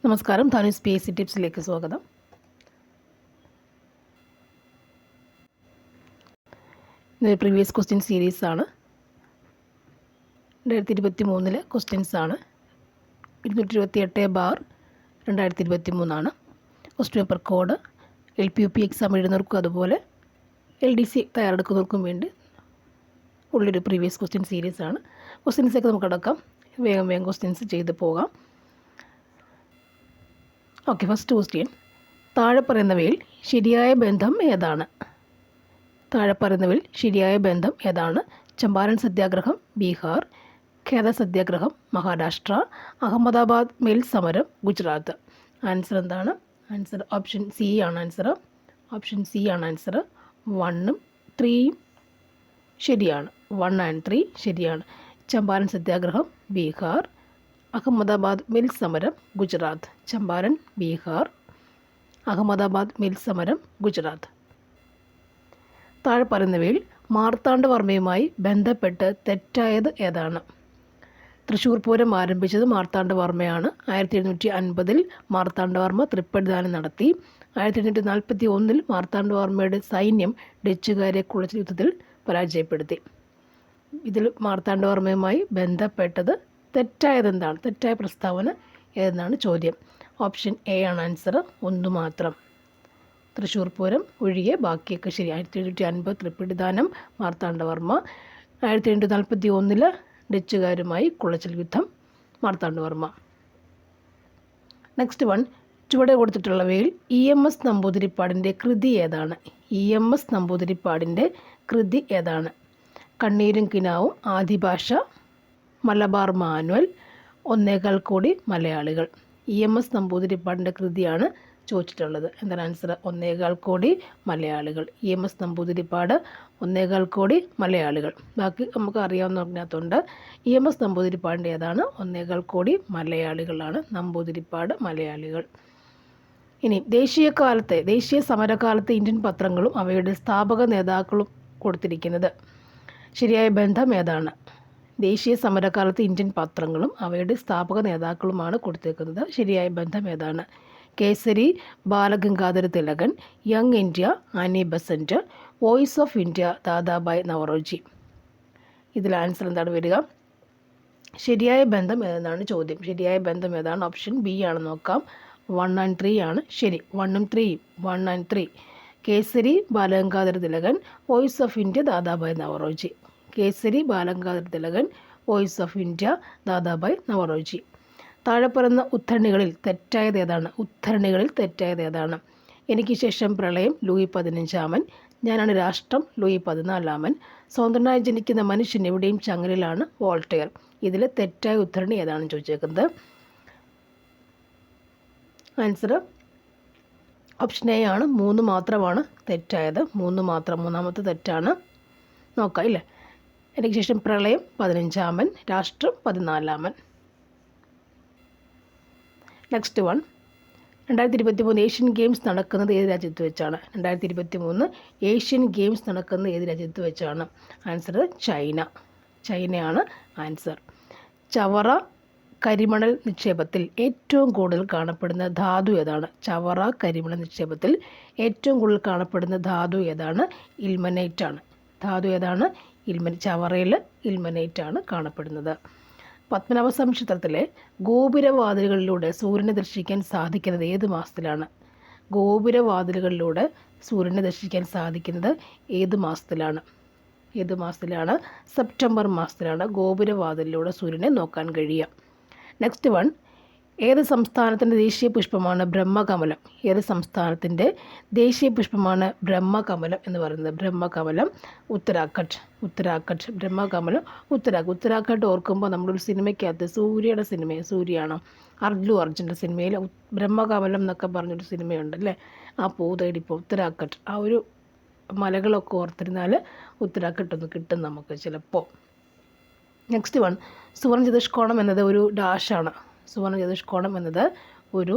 നമസ്കാരം, Dhanus P S C ടിപ്സിലേക്ക് സ്വാഗതം. ഇതൊരു പ്രീവിയസ് ക്വസ്റ്റ്യൻ സീരീസാണ്. 2023 ക്വസ്റ്റ്യൻസാണ്. 228/2023 question paper code LPUP exam എഴുതുന്നവർക്കും അതുപോലെ LDC തയ്യാറെടുക്കുന്നവർക്കും വേണ്ടി ഉള്ളൊരു പ്രീവിയസ് ക്വസ്റ്റ്യൻ സീരീസാണ്. ക്വസ്റ്റ്യൻസൊക്കെ നമുക്ക് അടക്കാം. വേഗം ക്വസ്റ്റ്യൻസ് ചെയ്ത് പോകാം. Okay, first question. താഴെ പറയുന്നവയിൽ ശരിയായ ബന്ധം ഏതാണ്? ചമ്പാരൻ സത്യാഗ്രഹം ബീഹാർ, ഖേദ സത്യാഗ്രഹം മഹാരാഷ്ട്ര, അഹമ്മദാബാദ് മിൽ സമരം ഗുജറാത്ത്. ആൻസർ എന്താണ്? ആൻസർ ഓപ്ഷൻ സി ആണ്. ഓപ്ഷൻ സി ആണ് ആൻസർ. 1ഉം 3ഉം ശരിയാണ്. 1 and 3 ശരിയാണ്. ചമ്പാരൻ സത്യാഗ്രഹം ബീഹാർ, അഹമ്മദാബാദ് മിൽ സമരം ഗുജറാത്ത്. ചമ്പാരൻ ബീഹാർ, അഹമ്മദാബാദ് മിൽ സമരം ഗുജറാത്ത്. താഴെ പറയുന്നവയിൽ മാർത്താണ്ഡവർമ്മയുമായി ബന്ധപ്പെട്ട് തെറ്റായത് ഏതാണ്? തൃശ്ശൂർ പൂരം ആരംഭിച്ചത് മാർത്താണ്ഡവർമ്മയാണ്. 1750 മാർത്താണ്ഡവർമ്മ തൃപ്പടിദാനം നടത്തി. 1841 മാർത്താണ്ഡവർമ്മയുടെ സൈന്യം ഡച്ചുകാരെ കുളച്ച യുദ്ധത്തിൽ പരാജയപ്പെടുത്തി. ഇതിൽ മാർത്താണ്ഡവർമ്മയുമായി ബന്ധപ്പെട്ടത് തെറ്റായത് എന്താണ്? തെറ്റായ പ്രസ്താവന ഏതെന്നാണ് ചോദ്യം. ഓപ്ഷൻ എ ആണ് ആൻസർ. 1 മാത്രം. തൃശ്ശൂർ പൂരം ഒഴികെ ബാക്കിയൊക്കെ ശരി. 1750 തൃപ്പടിദാനം മാർത്താണ്ഡവർമ്മ, 1841 ഡച്ചുകാരുമായി കുളച്ചൽ യുദ്ധം മാർത്താണ്ഡവർമ്മ. Next one. ചുവടെ കൊടുത്തിട്ടുള്ളവയിൽ EMS നമ്പൂതിരിപ്പാടിൻ്റെ കൃതി ഏതാണ്? EMS നമ്പൂതിരിപ്പാടിൻ്റെ കൃതി ഏതാണ്? കണ്ണീരും കിനാവും, ആദിഭാഷ, മലബാർ മാനുവൽ, 1.25 കോടി മലയാളികൾ. EMS നമ്പൂതിരിപ്പാടിൻ്റെ കൃതിയാണ് ചോദിച്ചിട്ടുള്ളത്. എന്താണ് ആൻസർ? 1.25 കോടി മലയാളികൾ. EMS നമ്പൂതിരിപ്പാട് 1.25 കോടി മലയാളികൾ. ബാക്കി നമുക്ക് അറിയാവുന്ന പറഞ്ഞതുകൊണ്ട് EMS നമ്പൂതിരിപ്പാടിൻ്റെ ഏതാണ്? 1.25 കോടി മലയാളികളാണ് നമ്പൂതിരിപ്പാട് മലയാളികൾ. ഇനി ദേശീയ സമരകാലത്തെ ഇന്ത്യൻ പത്രങ്ങളും അവയുടെ സ്ഥാപക നേതാക്കളും കൊടുത്തിരിക്കുന്നത് ശരിയായ ബന്ധം ഏതാണ്? ദേശീയ സമരകാലത്ത് ഇന്ത്യൻ പത്രങ്ങളും അവയുടെ സ്ഥാപക നേതാക്കളുമാണ് കൊടുത്തിരിക്കുന്നത്. ശരിയായ ബന്ധം ഏതാണ്? Kesari Balagangadhara Thilakan, young India Annie Besant, voice of India Dadabhai Naoroji. ഇതിൽ ആൻസർ എന്താണ് വരിക? ശരിയായ ബന്ധം ഏതെന്നാണ് ചോദ്യം. ശരിയായ ബന്ധം ഏതാണ്? ഓപ്ഷൻ ബി ആണ്. നോക്കാം. 1 and 3 ആണ് ശരി. 1 and 3. Kesari Balagangadhara Thilakan, voice of India Dadabhai Naoroji. Kesari Balagangadhara Thilakan, voice of India Dadabhai Naoroji. താഴെ പറയുന്ന ഉദ്ധരണികളിൽ തെറ്റായത് ഏതാണ്? എനിക്ക് ശേഷം പ്രളയം ലൂയി 15-ാമൻ, ഞാനാണ് രാഷ്ട്രം ലൂയി 14-ാമൻ, സ്വതന്ത്രനായി ജനിക്കുന്ന മനുഷ്യൻ എവിടെയും ചങ്ങലിലാണ് വോൾട്ടയർ. ഇതിൽ തെറ്റായ ഉദ്ധരണി ഏതാണെന്ന് ചോദിച്ചേക്കുന്നത്. ആൻസർ ഓപ്ഷൻ എ ആണ്. 3 മാത്രമാണ് തെറ്റായത്. 3 മാത്രം. മൂന്നാമത്തെ തെറ്റാണ്. നോക്കാം ഇല്ലേ. എനിക്ക് ശേഷം പ്രളയം 15-ാമൻ, രാഷ്ട്രം 14-ാമൻ. Next one. 2023 ഏഷ്യൻ ഗെയിംസ് നടക്കുന്നത് ഏത് രാജ്യത്ത് വെച്ചാണ്? 2023 ഏഷ്യൻ ഗെയിംസ് നടക്കുന്നത് ഏത് രാജ്യത്ത് വെച്ചാണ്? ആൻസർ ചൈനയാണ് ആൻസർ. ചവറ കരിമണൽ നിക്ഷേപത്തിൽ ഏറ്റവും കൂടുതൽ കാണപ്പെടുന്ന ധാതു ഏതാണ്? ചവറ കരിമണൽ നിക്ഷേപത്തിൽ ഏറ്റവും കൂടുതൽ കാണപ്പെടുന്ന ധാതു ഏതാണ്? ഇൽമനൈറ്റ് ആണ്. ധാതു ഏതാണ്? ചവറയിൽ ഇൽമനൈറ്റ് ആണ് കാണപ്പെടുന്നത്. പത്മനാഭസ്വാമി ക്ഷേത്രത്തിലെ ഗോപുരവാതിലുകളിലൂടെ സൂര്യനെ ദർശിക്കാൻ സാധിക്കുന്നത് ഏത് മാസത്തിലാണ്? ഗോപുരവാതിലുകളിലൂടെ സൂര്യനെ ദർശിക്കാൻ സാധിക്കുന്നത് ഏത് മാസത്തിലാണ്? സെപ്റ്റംബർ മാസത്തിലാണ് ഗോപുരവാതിലിലൂടെ സൂര്യനെ നോക്കാൻ കഴിയുക. Next one. ഏത് സംസ്ഥാനത്തിൻ്റെ ദേശീയ പുഷ്പമാണ് ബ്രഹ്മകമലം? ബ്രഹ്മകമലം എന്ന് പറയുന്നത്? ബ്രഹ്മകമലം ഉത്തരാഖണ്ഡ്. ബ്രഹ്മകമലം ഉത്തരാഖണ്ഡ് ഓർക്കുമ്പോൾ നമ്മളൊരു സിനിമയ്ക്കകത്ത് സൂര്യയാണ് അർജു അർജുൻ്റെ സിനിമയിൽ ബ്രഹ്മകമലം എന്നൊക്കെ പറഞ്ഞൊരു സിനിമയുണ്ടല്ലേ. ആ പൂ തേടിപ്പോൾ ഉത്തരാഖണ്ഡ്, ആ ഒരു മലകളൊക്കെ ഓർത്തിരുന്നാൽ ഉത്തരാഖണ്ഡ് ഒന്ന് കിട്ടും നമുക്ക് ചിലപ്പോൾ. Next one. സുവർണ ചതുഷ്കോണം എന്നത് ഒരു ഡാഷാണ്. സുവർണ ചതുഷ്കോണം എന്നത് ഒരു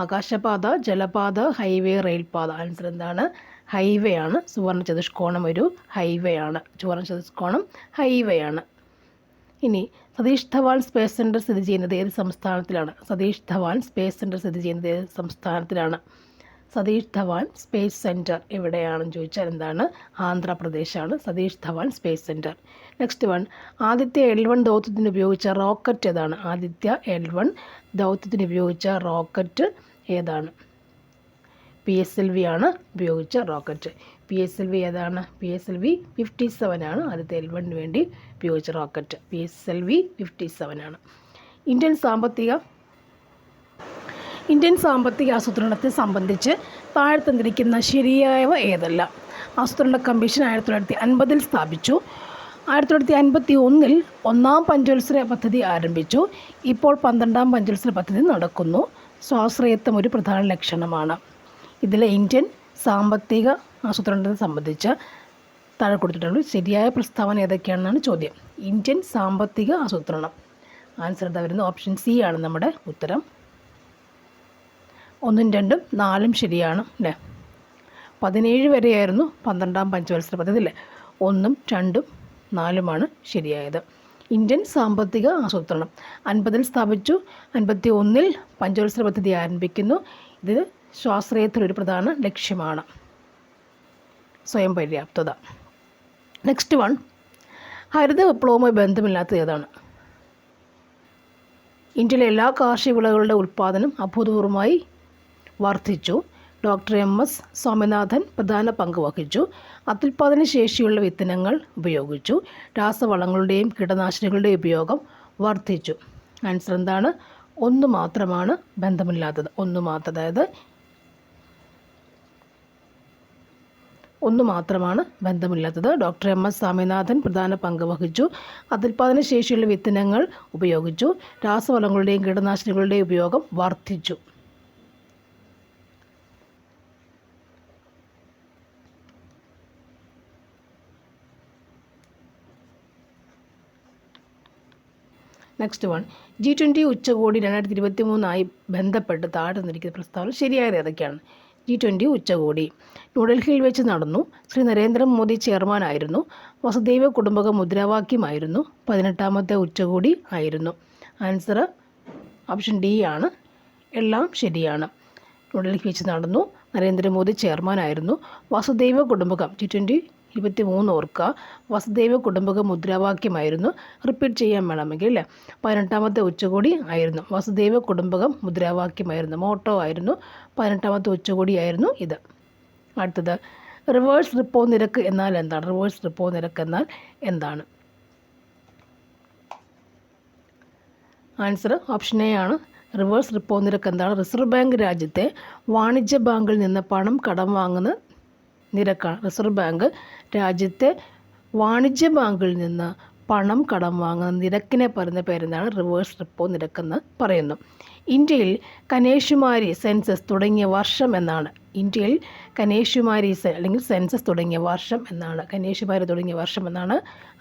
ആകാശപാത, ജലപാത, ഹൈവേ, റെയിൽപാത. ആൻസർ എന്താണ്? ഹൈവേ ആണ്. സുവർണ ചതുഷ്കോണം ഒരു ഹൈവേ ആണ്. ഇനി സതീഷ് ധവാൻ സ്പേസ് സെൻറ്റർ സ്ഥിതി ചെയ്യുന്നത് ഏത് സംസ്ഥാനത്തിലാണ്? സതീഷ് ധവാൻ സ്പേസ് സെൻറ്റർ സ്ഥിതി ചെയ്യുന്നത് ഏത് സംസ്ഥാനത്തിലാണ്? സതീഷ് ധവാൻ സ്പേസ് സെൻറ്റർ എവിടെയാണെന്ന് ചോദിച്ചാൽ എന്താണ്? ആന്ധ്രാപ്രദേശാണ് Satish Dhawan space centre. Next one, Aditya L1 ദൗത്യത്തിന് ഉപയോഗിച്ച റോക്കറ്റ് ഏതാണ്? ആദിത്യ L1 ദൗത്യത്തിന് ഉപയോഗിച്ച റോക്കറ്റ് ഏതാണ്? PSLV ആണ് ഉപയോഗിച്ച റോക്കറ്റ്. PSLV ഏതാണ്? PSLV 57 ആണ് ആദ്യത്തെ L1 വേണ്ടി ഉപയോഗിച്ച റോക്കറ്റ്. PSLV 57 ആണ്. ഇന്ത്യൻ സാമ്പത്തിക ആസൂത്രണത്തെ സംബന്ധിച്ച് താഴെ തന്നിരിക്കുന്ന ശരിയായവ ഏതെല്ലാം? ആസൂത്രണ കമ്മീഷൻ 1950 സ്ഥാപിച്ചു. 1951 ഒന്നാം പഞ്ചവത്സര പദ്ധതി ആരംഭിച്ചു. ഇപ്പോൾ 12ാം പഞ്ചവത്സര പദ്ധതി നടക്കുന്നു. സ്വാശ്രയത്വം ഒരു പ്രധാന ലക്ഷണമാണ്. ഇതിലെ ഇന്ത്യൻ സാമ്പത്തിക ആസൂത്രണത്തെ സംബന്ധിച്ച് താഴെ കൊടുത്തിട്ടുള്ള ശരിയായ പ്രസ്താവന ഏതൊക്കെയാണെന്നാണ് ചോദ്യം. ഇന്ത്യൻ സാമ്പത്തിക ആസൂത്രണം. ആൻസർ എന്താ വരുന്നത്? ഓപ്ഷൻ സി ആണ് നമ്മുടെ ഉത്തരം. 1, 2, 4 ശരിയാണ് അല്ലേ? 17 വരെയായിരുന്നു 12ാം പഞ്ചവത്സര പദ്ധതി അല്ലേ? 1, 2, 4 ശരിയായത്. ഇന്ത്യൻ സാമ്പത്തിക ആസൂത്രണം 50 സ്ഥാപിച്ചു. 51 പഞ്ചവത്സര പദ്ധതി ആരംഭിക്കുന്നു. ഇത് സ്വാശ്രയത്തിൽ ഒരു പ്രധാന ലക്ഷ്യമാണ്. സ്വയം പര്യാപ്തത. നെക്സ്റ്റ് വൺ, ഹരിത വിപ്ലവവുമായി ബന്ധമില്ലാത്തത് ഏതാണ്? ഇന്ത്യയിലെ എല്ലാ കാർഷിക വിളകളുടെ ഉൽപ്പാദനം അഭൂതപൂർവമായി വർദ്ധിച്ചു. ഡോക്ടർ MS സ്വാമിനാഥൻ പ്രധാന പങ്ക് വഹിച്ചു. അത്യുൽപാദന ശേഷിയുള്ള വിത്തനങ്ങൾ ഉപയോഗിച്ചു. രാസവളങ്ങളുടെയും കീടനാശിനികളുടെയും ഉപയോഗം വർദ്ധിച്ചു. ആൻസർ എന്താണ്? 1 മാത്രമാണ് ബന്ധമില്ലാത്തത്. 1 മാത്രം, അതായത് 1 മാത്രമാണ് ബന്ധമില്ലാത്തത്. ഡോക്ടർ MS സ്വാമിനാഥൻ പ്രധാന പങ്ക് വഹിച്ചു. അത്യുൽപാദന ശേഷിയുള്ള വിത്തനങ്ങൾ ഉപയോഗിച്ചു. രാസവളങ്ങളുടെയും കീടനാശിനികളുടെയും ഉപയോഗം വർദ്ധിച്ചു. നെക്സ്റ്റ് വൺ, G20 ഉച്ചകോടി 2023 ബന്ധപ്പെട്ട് താഴെ തന്നിരിക്കുന്ന പ്രസ്താവന ശരിയായത് ഏതൊക്കെയാണ്? G20 ഉച്ചകോടി ന്യൂഡൽഹിയിൽ വെച്ച് നടന്നു. ശ്രീ നരേന്ദ്രമോദി ചെയർമാനായിരുന്നു. വസുദൈവ കുടുംബകം മുദ്രാവാക്യമായിരുന്നു. 18ാമത്തെ ഉച്ചകോടി ആയിരുന്നു. ആൻസർ ഓപ്ഷൻ ഡി ആണ്. എല്ലാം ശരിയാണ്. ന്യൂഡൽഹി വെച്ച് നടന്നു. നരേന്ദ്രമോദി ചെയർമാനായിരുന്നു. വസുദൈവ കുടുംബകം G20-23 ഓർക്കുക. വസുദൈവ കുടുംബകം മുദ്രാവാക്യമായിരുന്നു. റിപ്പീറ്റ് ചെയ്യാൻ വേണമെങ്കിൽ അല്ലേ? 18ാമത്തെ ഉച്ചകോടി ആയിരുന്നു. വസുദൈവ കുടുംബകം മുദ്രാവാക്യമായിരുന്നു, മോട്ടോ ആയിരുന്നു. 18ാമത്തെ ഉച്ചകോടി ആയിരുന്നു ഇത്. അടുത്തത്, റിവേഴ്സ് റിപ്പോ നിരക്ക് എന്നാൽ എന്താണ്? റിവേഴ്സ് റിപ്പോ നിരക്ക് എന്നാൽ എന്താണ്? ആൻസർ ഓപ്ഷൻ എ ആണ്. റിവേഴ്സ് റിപ്പോ നിരക്ക് എന്താണ്? റിസർവ് ബാങ്ക് രാജ്യത്തെ വാണിജ്യ ബാങ്കിൽ നിന്ന് പണം കടം വാങ്ങുന്ന നിരക്കാണ്. റിസർവ് ബാങ്ക് രാജ്യത്തെ വാണിജ്യ ബാങ്കിൽ നിന്ന് പണം കടം വാങ്ങുന്ന നിരക്കിനെ പറയുന്ന പേരെന്താണ്? റിവേഴ്സ് റിപ്പോ നിരക്കെന്ന് പറയുന്നു. ഇന്ത്യയിൽ കന്യാകുമാരി സെൻസസ് തുടങ്ങിയ വർഷം എന്നാണ്? ഇന്ത്യയിൽ കന്യാകുമാരി അല്ലെങ്കിൽ സെൻസസ് തുടങ്ങിയ വർഷം എന്നാണ്? കന്യാകുമാരി തുടങ്ങിയ വർഷം എന്നാണ്?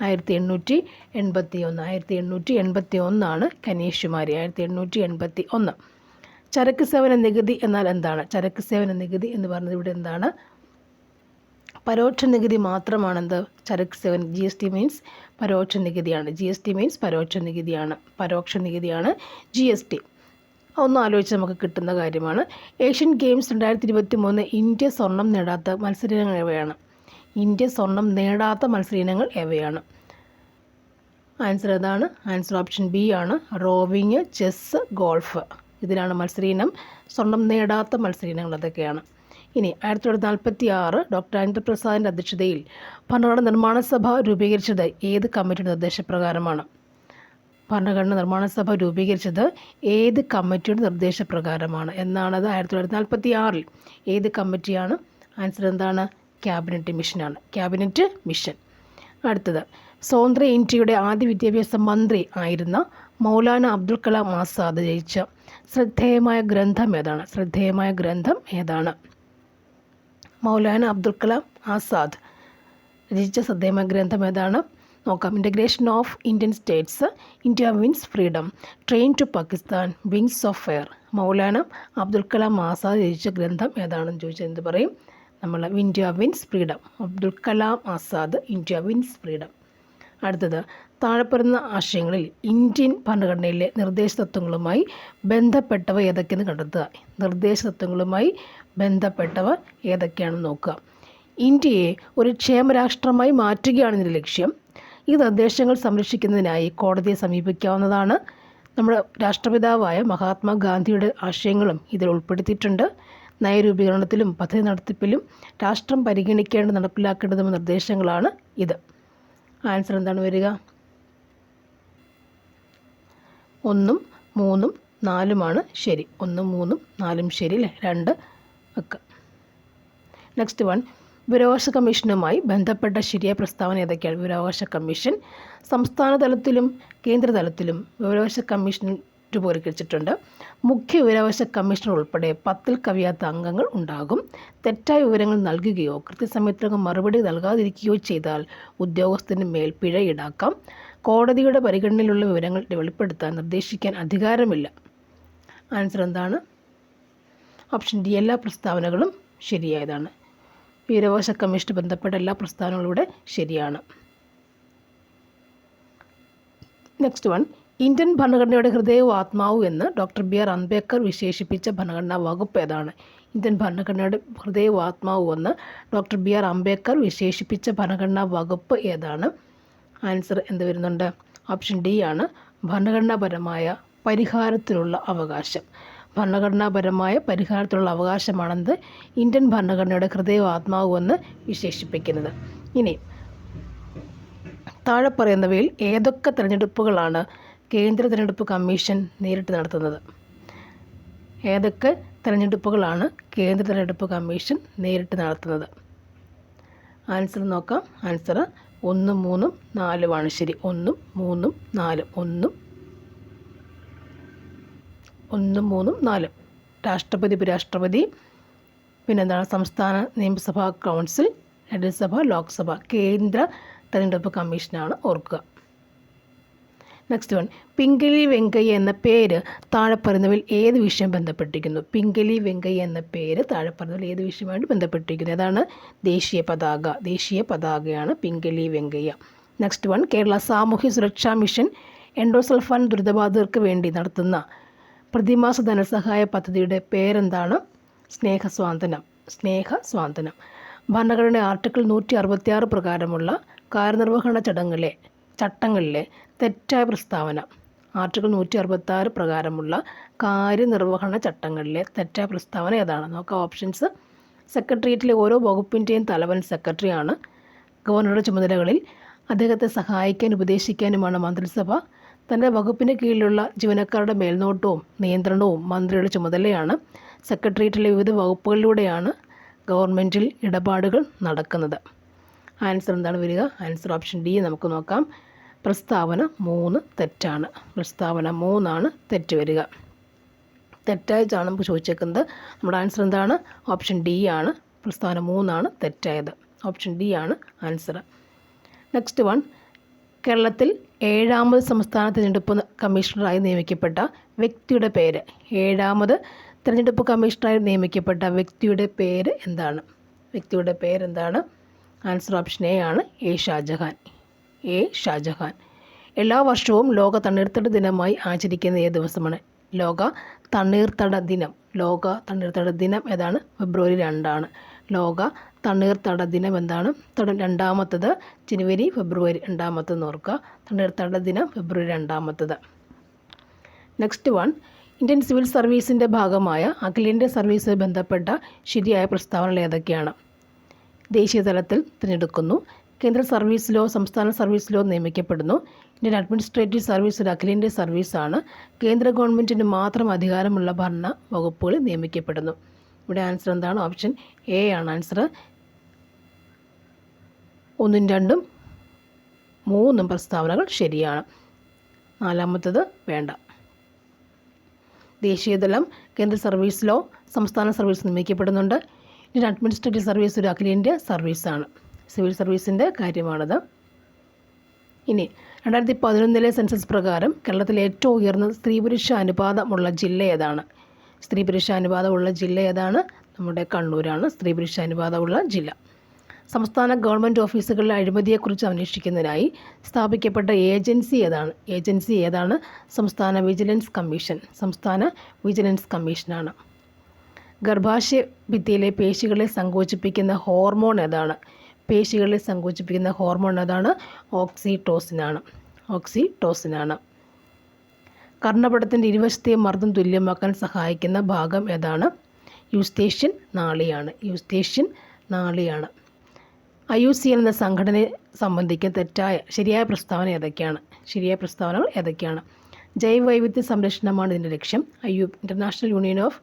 1881. 1881 കന്യാകുമാരി. 1881. ചരക്ക് സേവന നികുതി എന്നാൽ എന്താണ്? ചരക്ക് സേവന നികുതി എന്ന് പറയുന്നത് ഇവിടെ എന്താണ്? പരോക്ഷ നികുതി മാത്രമാണെന്ത്? ചരക്ക് സേവന. GST മീൻസ് പരോക്ഷ നികുതിയാണ്. GST മീൻസ് പരോക്ഷ നികുതിയാണ്. പരോക്ഷ നികുതിയാണ് GST. ഒന്ന് ആലോചിച്ച് നമുക്ക് കിട്ടുന്ന കാര്യമാണ്. ഏഷ്യൻ ഗെയിംസ് 2023 ഇന്ത്യ സ്വർണം നേടാത്ത മത്സരങ്ങൾ എവയാണ്? ഇന്ത്യ സ്വർണം നേടാത്ത മത്സരങ്ങൾ എവയാണ്? ആൻസർ ഏതാണ്? ആൻസർ ഓപ്ഷൻ ബി ആണ്. Rowing, chess, golf. ഇതിലാണ് മത്സരീനം. സ്വർണം നേടാത്ത മത്സരീനങ്ങൾ അതൊക്കെയാണ്. ഇനി 1946 ഡോക്ടർ രാജേന്ദ്രപ്രസാദിൻ്റെ അധ്യക്ഷതയിൽ ഭരണഘടന നിർമ്മാണ സഭ രൂപീകരിച്ചത് ഏത് കമ്മിറ്റിയുടെ നിർദ്ദേശപ്രകാരമാണ്? ഭരണഘടന നിർമ്മാണ സഭ രൂപീകരിച്ചത് ഏത് കമ്മിറ്റിയുടെ നിർദ്ദേശപ്രകാരമാണ് എന്നാണത്? 1946 ഏത് കമ്മിറ്റിയാണ്? ആൻസർ എന്താണ്? ക്യാബിനറ്റ് മിഷനാണ്. Cabinet mission. അടുത്തത്, സ്വതന്ത്ര ഇന്ത്യയുടെ ആദ്യ വിദ്യാഭ്യാസ മന്ത്രി ആയിരുന്ന മൗലാന അബ്ദുൽ കലാം ആസാദ് രചിച്ച ശ്രദ്ധേയമായ ഗ്രന്ഥം ഏതാണ്? ശ്രദ്ധേയമായ ഗ്രന്ഥം ഏതാണ്? മൗലാന അബ്ദുൽ കലാം ആസാദ് രചിച്ച ശ്രദ്ധേയമായ ഗ്രന്ഥം ഏതാണ്? നോക്കാം. Integration of Indian states, India wins freedom, train to Pakistan, wings of fire. Maulana Abdul Kalam Azad രചിച്ച ഗ്രന്ഥം ഏതാണെന്ന് ചോദിച്ചാൽ എന്ത് പറയും? നമ്മൾ India wins freedom. Abdul Kalam Azad, India wins freedom. അടുത്തത്, താഴെപ്പറയുന്ന ആശയങ്ങളിൽ ഇന്ത്യൻ ഭരണഘടനയിലെ നിർദ്ദേശ തത്വങ്ങളുമായി ബന്ധപ്പെട്ടവ ഏതൊക്കെയെന്ന് കണ്ടെത്തുക. നിർദ്ദേശ തത്വങ്ങളുമായി ബന്ധപ്പെട്ടവ ഏതൊക്കെയാണെന്ന് നോക്കുക. ഇന്ത്യയെ ഒരു ക്ഷേമരാഷ്ട്രമായി മാറ്റുകയാണ് ഇതിൻ്റെ ലക്ഷ്യം. ഈ നിർദ്ദേശങ്ങൾ സംരക്ഷിക്കുന്നതിനായി കോടതിയെ സമീപിക്കാവുന്നതാണ്. നമ്മുടെ രാഷ്ട്രപിതാവായ മഹാത്മാഗാന്ധിയുടെ ആശയങ്ങളും ഇതിൽ ഉൾപ്പെടുത്തിയിട്ടുണ്ട്. നയരൂപീകരണത്തിലും പദ്ധതി നടത്തിപ്പിലും രാഷ്ട്രം പരിഗണിക്കേണ്ട നടപ്പിലാക്കേണ്ടതും നിർദ്ദേശങ്ങളാണ് ഇത്. ആൻസർ എന്താണ് വരിക? 1, 3, 4 ശരി. 1, 3, 4 ശരി അല്ലേ? 2 വെക്കാം. നെക്സ്റ്റ് വൺ, വിവരാവകാശ കമ്മീഷനുമായി ബന്ധപ്പെട്ട ശരിയായ പ്രസ്താവന ഏതൊക്കെയാണ്? വിവരാവകാശ കമ്മീഷൻ സംസ്ഥാന തലത്തിലും കേന്ദ്ര തലത്തിലും വിവരാവകാശ കമ്മീഷൻ രൂപവൽക്കരിച്ചിട്ടുണ്ട്. മുഖ്യ വിവരാവകാശ കമ്മീഷണർ ഉൾപ്പെടെ 10ൽ കവിയാത്ത അംഗങ്ങൾ ഉണ്ടാകും. തെറ്റായ വിവരങ്ങൾ നൽകുകയോ കൃത്യസമയത്തിനകം മറുപടി നൽകാതിരിക്കുകയോ ചെയ്താൽ ഉദ്യോഗസ്ഥന് മേൽ പിഴ ഈടാക്കാം. കോടതിയുടെ പരിഗണനയിലുള്ള വിവരങ്ങൾ വെളിപ്പെടുത്താൻ നിർദ്ദേശിക്കാൻ അധികാരമില്ല. ആൻസർ എന്താണ്? ഓപ്ഷൻ ഡി, എല്ലാ പ്രസ്താവനകളും ശരിയായതാണ്. വിവരാവകാശ കമ്മീഷന് ബന്ധപ്പെട്ട എല്ലാ പ്രസ്താവനകളും ഇവിടെ ശരിയാണ്. നെക്സ്റ്റ് വൺ, ഇന്ത്യൻ ഭരണഘടനയുടെ ഹൃദയവും ആത്മാവും എന്ന് ഡോക്ടർ ബി ആർ അംബേദ്കർ വിശേഷിപ്പിച്ച ഭരണഘടനാ വകുപ്പ് ഏതാണ്? ഇന്ത്യൻ ഭരണഘടനയുടെ ഹൃദയവും ആത്മാവും എന്ന് ഡോക്ടർ ബി ആർ അംബേദ്കർ വിശേഷിപ്പിച്ച ഭരണഘടനാ വകുപ്പ് ഏതാണ്? ആൻസർ എന്ത് വരുന്നുണ്ട്? ഓപ്ഷൻ ഡി ആണ്, ഭരണഘടനാപരമായ പരിഹാരത്തിനുള്ള അവകാശം. ഭരണഘടനാപരമായ പരിഹാരത്തിലുള്ള അവകാശമാണെന്ന് ഇന്ത്യൻ ഭരണഘടനയുടെ ഹൃദയവും ആത്മാവും എന്ന് വിശേഷിപ്പിക്കുന്നത്. ഇനി താഴെ പറയുന്നവയിൽ ഏതൊക്കെ തിരഞ്ഞെടുപ്പുകളാണ് കേന്ദ്ര തിരഞ്ഞെടുപ്പ് കമ്മീഷൻ നേരിട്ട് നടത്തുന്നത്? ഏതൊക്കെ തിരഞ്ഞെടുപ്പുകളാണ് കേന്ദ്ര തിരഞ്ഞെടുപ്പ് കമ്മീഷൻ നേരിട്ട് ആൻസർ നോക്കാം. ആൻസർ 1, 3, 4 ശരി. 1, 3, 4 1, 3, 4 രാഷ്ട്രപതി, ഉപരാഷ്ട്രപതി, പിന്നെന്താണ് സംസ്ഥാന നിയമസഭാ കൗൺസിൽ, രാജ്യസഭ, ലോക്സഭ. കേന്ദ്ര തിരഞ്ഞെടുപ്പ് കമ്മീഷനാണ്, ഓർക്കുക. നെക്സ്റ്റ് വൺ, പിംഗലി വെങ്കയ്യ എന്ന പേര് താഴെ പറയുന്നവയിൽ ഏത് വിഷയം ബന്ധപ്പെട്ടിരിക്കുന്നു? പിംഗലി വെങ്കയ്യ എന്ന പേര് താഴെ പറയുന്നവയിൽ ഏത് വിഷയമായിട്ട് ബന്ധപ്പെട്ടിരിക്കുന്നു? ഏതാണ്? ദേശീയ പതാക. ദേശീയ പതാകയാണ് പിംഗലി വെങ്കയ്യ. നെക്സ്റ്റ് വൺ, കേരള സാമൂഹ്യ സുരക്ഷാ മിഷൻ എൻഡോസൾഫാൻ ദുരിതബാധിതർക്ക് വേണ്ടി നടത്തുന്ന പ്രതിമാസ ധനസഹായ പദ്ധതിയുടെ പേരെന്താണ്? സ്നേഹസ്വാന്തനം. സ്നേഹസ്വാന്തനം. ഭരണഘടനയുടെ ആർട്ടിക്കിൾ 166 പ്രകാരമുള്ള കാര്യനിർവഹണ ചട്ടങ്ങളിലെ തെറ്റായ പ്രസ്താവന. ആർട്ടിക്കിൾ 166 പ്രകാരമുള്ള കാര്യനിർവഹണ ചട്ടങ്ങളിലെ തെറ്റായ പ്രസ്താവന ഏതാണ്? നോക്കാം ഓപ്ഷൻസ്. സെക്രട്ടേറിയറ്റിലെ ഓരോ വകുപ്പിൻ്റെയും തലവൻ സെക്രട്ടറിയാണ്. ഗവർണറുടെ ചുമതലകളിൽ അദ്ദേഹത്തെ സഹായിക്കാനും ഉപദേശിക്കാനുമാണ് മന്ത്രിസഭ. തൻ്റെ വകുപ്പിന് കീഴിലുള്ള ജീവനക്കാരുടെ മേൽനോട്ടവും നിയന്ത്രണവും മന്ത്രിയുടെ ചുമതലയാണ്. സെക്രട്ടേറിയറ്റിലെ വിവിധ വകുപ്പുകളിലൂടെയാണ് ഗവൺമെൻറ്റിൽ ഇടപാടുകൾ നടക്കുന്നത്. ആൻസർ എന്താണ് വരിക? Answer option D. നമുക്ക് നോക്കാം. പ്രസ്താവന 3 തെറ്റാണ്. പ്രസ്താവന 3 തെറ്റ് വരിക. തെറ്റായിട്ടാണ് നമുക്ക് ചോദിച്ചേക്കുന്നത്. നമ്മുടെ ആൻസർ എന്താണ്? ഓപ്ഷൻ ഡി ആണ്. പ്രസ്താവന 3 തെറ്റായത്. ഓപ്ഷൻ ഡി ആണ് ആൻസർ. നെക്സ്റ്റ് വൺ, കേരളത്തിൽ 7ാമത് സംസ്ഥാന തിരഞ്ഞെടുപ്പ് കമ്മീഷണറായി നിയമിക്കപ്പെട്ട വ്യക്തിയുടെ പേര്. 7ാമത് തിരഞ്ഞെടുപ്പ് കമ്മീഷണറായി നിയമിക്കപ്പെട്ട വ്യക്തിയുടെ പേര് എന്താണ്? വ്യക്തിയുടെ പേരെന്താണ്? ആൻസർ ഓപ്ഷൻ എ ആണ്, എ ഷാജഹാൻ. എ ഷാജഹാൻ. എല്ലാ വർഷവും ലോക തണ്ണീർത്തട ദിനമായി ആചരിക്കുന്ന ഏത് ദിവസമാണ്? ലോക തണ്ണീർത്തട ദിനം. ലോക തണ്ണീർത്തട ദിനം ഏതാണ്? ഫെബ്രുവരി 2 ലോക തണ്ണീർത്തട ദിനം എന്താണ്? 2ാമത്തത് ജനുവരി, ഫെബ്രുവരി 2 ഓർക്കുക. തണ്ണീർത്തട ദിനം ഫെബ്രുവരി 2. നെക്സ്റ്റ് വൺ, ഇന്ത്യൻ സിവിൽ സർവീസിൻ്റെ ഭാഗമായ അഖിലേന്ത്യാ സർവീസുമായി ബന്ധപ്പെട്ട ശരിയായ പ്രസ്താവനകൾ ഏതൊക്കെയാണ്? ദേശീയ തലത്തിൽ തിരഞ്ഞെടുക്കുന്നു. കേന്ദ്ര സർവീസിലോ സംസ്ഥാന സർവീസിലോ നിയമിക്കപ്പെടുന്നു. ഇന്ത്യൻ അഡ്മിനിസ്ട്രേറ്റീവ് സർവീസ് ഒരു അഖിലേന്ത്യാ സർവീസാണ്. കേന്ദ്ര ഗവൺമെൻറ്റിന് മാത്രം അധികാരമുള്ള ഭരണ വകുപ്പുകളിൽ നിയമിക്കപ്പെടുന്നു. ഇവിടെ ആൻസർ എന്താണ്? ഓപ്ഷൻ എ ആണ് ആൻസർ. 1, 2, 3 പ്രസ്താവനകൾ ശരിയാണ്. 4ാമത്തത് വേണ്ട. ദേശീയതലം കേന്ദ്ര സർവീസിലോ സംസ്ഥാന സർവീസ് നിയമിക്കപ്പെടുന്നുണ്ട്. ഇന്ത്യൻ അഡ്മിനിസ്ട്രേറ്റീവ് സർവീസ് ഒരു അഖിലേന്ത്യാ സർവീസാണ്. സിവിൽ സർവീസിൻ്റെ കാര്യമാണത്. ഇനി 2011 സെൻസസ് പ്രകാരം കേരളത്തിലെ ഏറ്റവും ഉയർന്ന സ്ത്രീ പുരുഷ അനുപാതമുള്ള ജില്ല ഏതാണ്? സ്ത്രീ പുരുഷ അനുപാതമുള്ള ജില്ല ഏതാണ്? നമ്മുടെ കണ്ണൂരാണ് സ്ത്രീ പുരുഷ അനുപാതമുള്ള ജില്ല. സംസ്ഥാന ഗവൺമെൻറ് ഓഫീസുകളിലെ അഴിമതിയെക്കുറിച്ച് അന്വേഷിക്കുന്നതിനായി സ്ഥാപിക്കപ്പെട്ട ഏജൻസി ഏതാണ്? സംസ്ഥാന വിജിലൻസ് കമ്മീഷനാണ്. ഗർഭാശയ ഭിത്തിയിലെ പേശികളെ സങ്കോചിപ്പിക്കുന്ന ഹോർമോൺ ഏതാണ്? ഓക്സിറ്റോസിനാണ്. കർണ്ണപടത്തിൻ്റെ ഇരുവശത്തെയും മർദ്ദം തുല്യമാക്കാൻ സഹായിക്കുന്ന ഭാഗം ഏതാണ്? യൂസ്റ്റേഷ്യൻ നാളിയാണ്. IUCN എന്ന സംഘടനയെ സംബന്ധിക്കുന്ന ശരിയായ പ്രസ്താവനകൾ ഏതൊക്കെയാണ്? ജൈവവൈവിധ്യ സംരക്ഷണമാണ് ഇതിൻ്റെ ലക്ഷ്യം. ഇൻ്റർനാഷണൽ യൂണിയൻ ഓഫ്